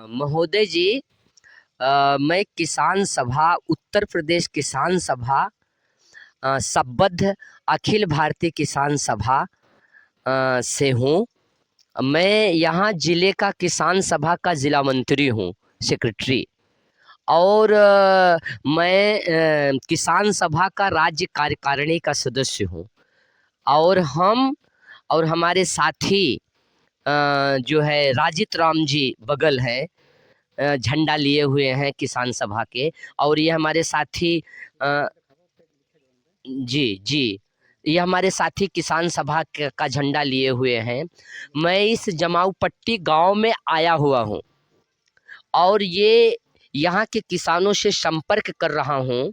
महोदय जी, मैं किसान सभा उत्तर प्रदेश किसान सभा संबद्ध अखिल भारतीय किसान सभा से हूँ। मैं यहाँ ज़िले का किसान सभा का ज़िला मंत्री हूँ, सेक्रेटरी। और मैं किसान सभा का राज्य कार्यकारिणी का सदस्य हूँ। और हम और हमारे साथी जो है राजित राम जी बगल है, झंडा लिए हुए हैं किसान सभा के। और ये हमारे साथी जी जी, ये हमारे साथी किसान सभा का झंडा लिए हुए हैं। मैं इस जमाऊ पट्टी गांव में आया हुआ हूँ और ये यहाँ के किसानों से संपर्क कर रहा हूँ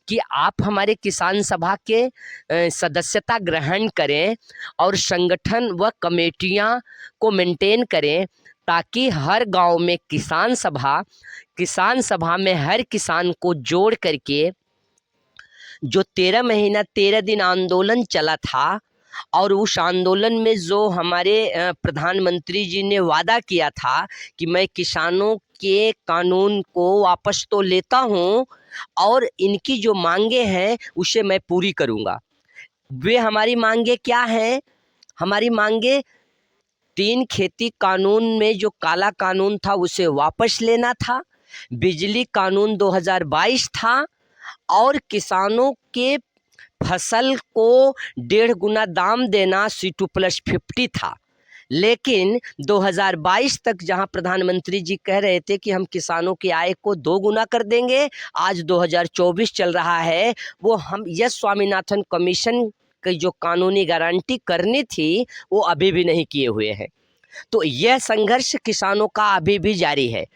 कि आप हमारे किसान सभा के सदस्यता ग्रहण करें और संगठन व कमेटियाँ को मेंटेन करें, ताकि हर गांव में किसान सभा में हर किसान को जोड़ करके जो 13 महीना 13 दिन आंदोलन चला था, और उस आंदोलन में जो हमारे प्रधानमंत्री जी ने वादा किया था कि मैं किसानों के कानून को वापस तो लेता हूं और इनकी जो मांगे हैं उसे मैं पूरी करूंगा। वे हमारी मांगे क्या हैं? हमारी मांगे 3 खेती कानून में जो काला कानून था उसे वापस लेना था, बिजली कानून 2022 था, और किसानों के फसल को 1.5 गुना दाम देना C2+50 था। लेकिन 2022 तक जहां प्रधानमंत्री जी कह रहे थे कि हम किसानों की आय को 2 गुना कर देंगे, आज 2024 चल रहा है, वो हम यस स्वामीनाथन कमीशन की जो कानूनी गारंटी करनी थी वो अभी भी नहीं किए हुए हैं। तो यह संघर्ष किसानों का अभी भी जारी है।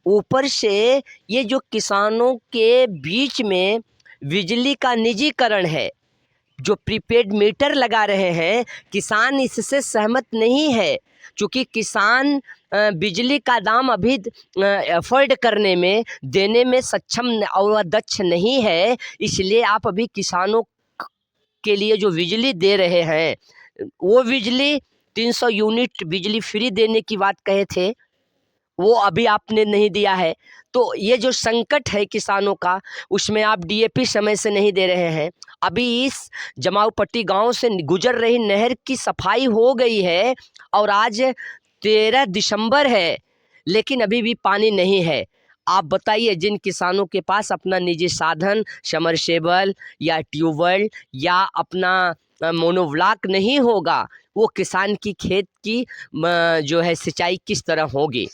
ऊपर से ये जो किसानों के बीच में बिजली का निजीकरण है, जो प्रीपेड मीटर लगा रहे हैं, किसान इससे सहमत नहीं है। क्योंकि किसान बिजली का दाम अभी अफोर्ड करने में देने में सक्षम और दक्ष नहीं है, इसलिए आप अभी किसानों के लिए जो बिजली दे रहे हैं वो बिजली 300 यूनिट बिजली फ्री देने की बात कहे थे, वो अभी आपने नहीं दिया है। तो ये जो संकट है किसानों का, उसमें आप डीएपी समय से नहीं दे रहे हैं। अभी इस जमाऊ पट्टी गांव से गुजर रही नहर की सफाई हो गई है और आज 13 दिसंबर है, लेकिन अभी भी पानी नहीं है। आप बताइए, जिन किसानों के पास अपना निजी साधन समरसेबल या ट्यूबवेल या अपना मोनोब्लॉक नहीं होगा, वो किसान की खेत की जो है सिंचाई किस तरह होगी,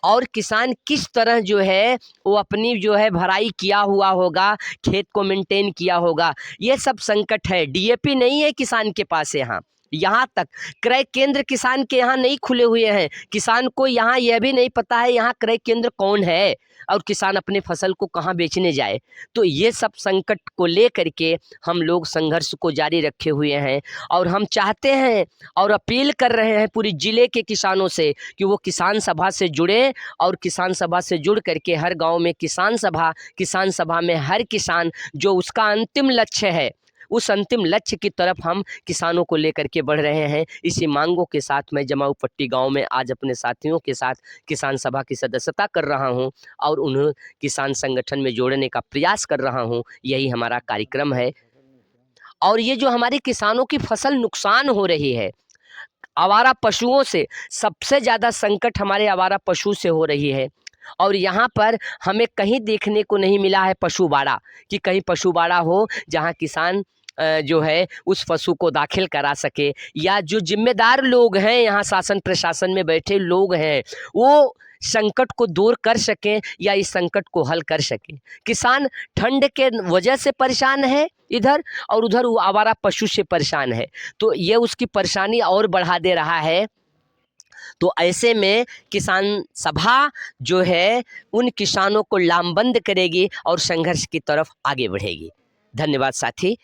और किसान किस तरह जो है वो अपनी जो है भराई किया हुआ होगा, खेत को मेंटेन किया होगा। ये सब संकट है। डीएपी नहीं है किसान के पास, यहाँ तक क्रय केंद्र किसान के यहाँ नहीं खुले हुए हैं। किसान को यहाँ यह भी नहीं पता है यहाँ क्रय केंद्र कौन है और किसान अपने फसल को कहाँ बेचने जाए। तो ये सब संकट को लेकर के हम लोग संघर्ष को जारी रखे हुए हैं, और हम चाहते हैं और अपील कर रहे हैं पूरी जिले के किसानों से कि वो किसान सभा से जुड़े, और किसान सभा से जुड़ करके हर गांव में किसान सभा में हर किसान जो उसका अंतिम लक्ष्य है, उस अंतिम लक्ष्य की तरफ हम किसानों को लेकर के बढ़ रहे हैं। इसी मांगों के साथ मैं जमाऊ पट्टी गांव में आज अपने साथियों के साथ किसान सभा की सदस्यता कर रहा हूं और उन्हें किसान संगठन में जोड़ने का प्रयास कर रहा हूं। यही हमारा कार्यक्रम है। और ये जो हमारे किसानों की फसल नुकसान हो रही है, आवारा पशुओं से सबसे ज़्यादा संकट हमारे आवारा पशु से हो रही है। और यहाँ पर हमें कहीं देखने को नहीं मिला है पशु बाड़ा, कि कहीं पशु बाड़ा हो जहाँ किसान जो है उस पशु को दाखिल करा सके, या जो जिम्मेदार लोग हैं यहाँ शासन प्रशासन में बैठे लोग हैं वो संकट को दूर कर सकें या इस संकट को हल कर सकें। किसान ठंड के वजह से परेशान है इधर, और उधर वो आवारा पशु से परेशान है, तो ये उसकी परेशानी और बढ़ा दे रहा है। तो ऐसे में किसान सभा जो है उन किसानों को लामबंद करेगी और संघर्ष की तरफ आगे बढ़ेगी। धन्यवाद साथी।